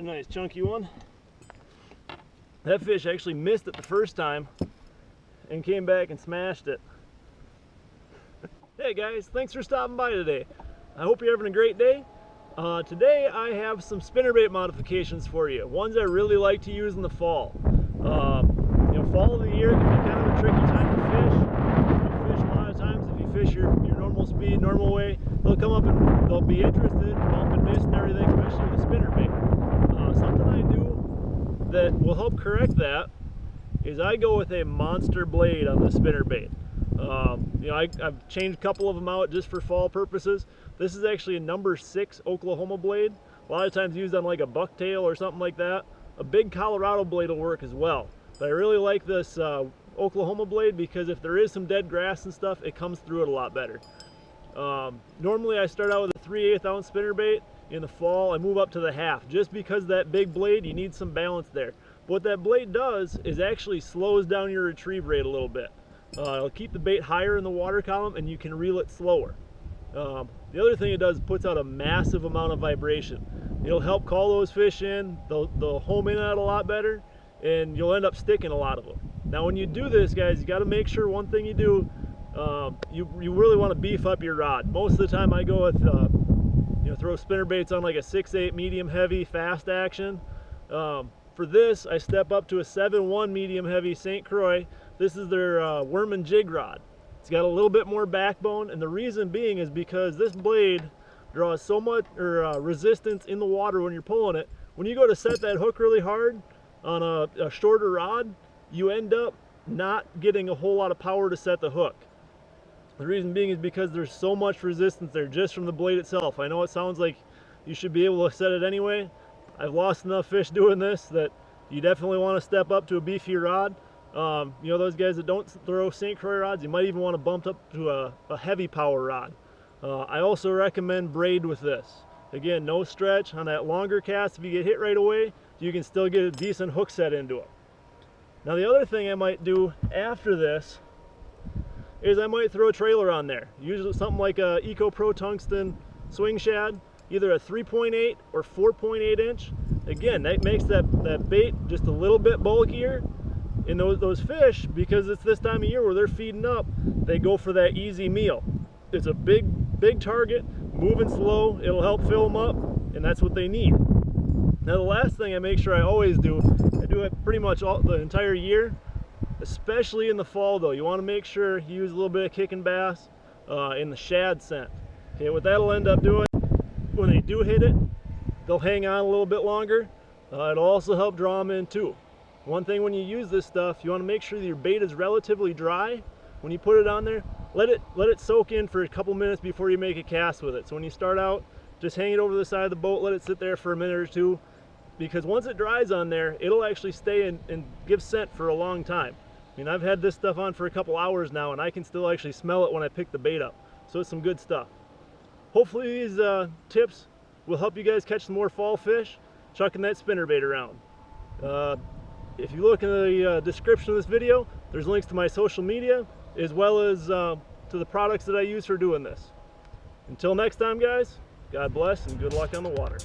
There's a nice chunky one. That fish actually missed it the first time and came back and smashed it. Hey guys, thanks for stopping by today. I hope you're having a great day. Today I have some spinnerbait modifications for you, ones I really like to use in the fall. Fall of the year can be kind of a tricky time to fish. You fish a lot of times, if you fish your normal speed, normal way, they'll come up and they'll be interested in bump and miss and everything, especially with spinnerbait. Something I do that will help correct that is I go with a monster blade on the spinnerbait. I've changed a couple of them out just for fall purposes. This is actually a number 6 Oklahoma blade. A lot of times used on like a bucktail or something like that. A big Colorado blade will work as well. But I really like this Oklahoma blade because if there is some dead grass and stuff, it comes through it a lot better. Normally I start out with a 3/8 ounce spinnerbait. In the fall I move up to the half. Just because that big blade, you need some balance there. But what that blade does is actually slows down your retrieve rate a little bit. It'll keep the bait higher in the water column and you can reel it slower. The other thing it does is puts out a massive amount of vibration. It'll help call those fish in, they'll home in at a lot better, and you'll end up sticking a lot of them. Now when you do this, guys, you got to make sure one thing you do, you really want to beef up your rod. Most of the time I go with, throw spinnerbaits on like a 6/8 medium heavy fast action. For this, I step up to a 7/1 medium heavy St. Croix. This is their worm and jig rod. It's got a little bit more backbone, and the reason being is because this blade draws so much resistance in the water when you're pulling it. When you go to set that hook really hard on a shorter rod, you end up not getting a whole lot of power to set the hook. The reason being is because there's so much resistance there just from the blade itself. I know it sounds like you should be able to set it anyway. I've lost enough fish doing this that you definitely want to step up to a beefier rod. Those guys that don't throw St. Croix rods, you might even want to bump up to a heavy power rod. I also recommend braid with this. Again, no stretch on that longer cast. If you get hit right away, you can still get a decent hook set into it. Now the other thing I might do after this is I might throw a trailer on there. Usually something like a Eco Pro Tungsten swing shad, either a 3.8 or 4.8 inch. Again, that makes that bait just a little bit bulkier. And those fish, because it's this time of year where they're feeding up, they go for that easy meal. It's a big target, moving slow, it'll help fill them up, and that's what they need. Now the last thing I make sure I always do, I do it pretty much the entire year, especially in the fall though. You want to make sure you use a little bit of kicking bass in the shad scent. Okay, what that'll end up doing, when they do hit it, they'll hang on a little bit longer. It'll also help draw them in too. One thing when you use this stuff, you want to make sure that your bait is relatively dry. When you put it on there, let it soak in for a couple minutes before you make a cast with it. So when you start out, just hang it over the side of the boat, let it sit there for a minute or two, because once it dries on there, it'll actually stay and give scent for a long time. I mean, I've had this stuff on for a couple hours now, and I can still actually smell it when I pick the bait up. So it's some good stuff. Hopefully these tips will help you guys catch some more fall fish, chucking that spinnerbait around. If you look in the description of this video, there's links to my social media, as well as to the products that I use for doing this. Until next time, guys, God bless and good luck on the water.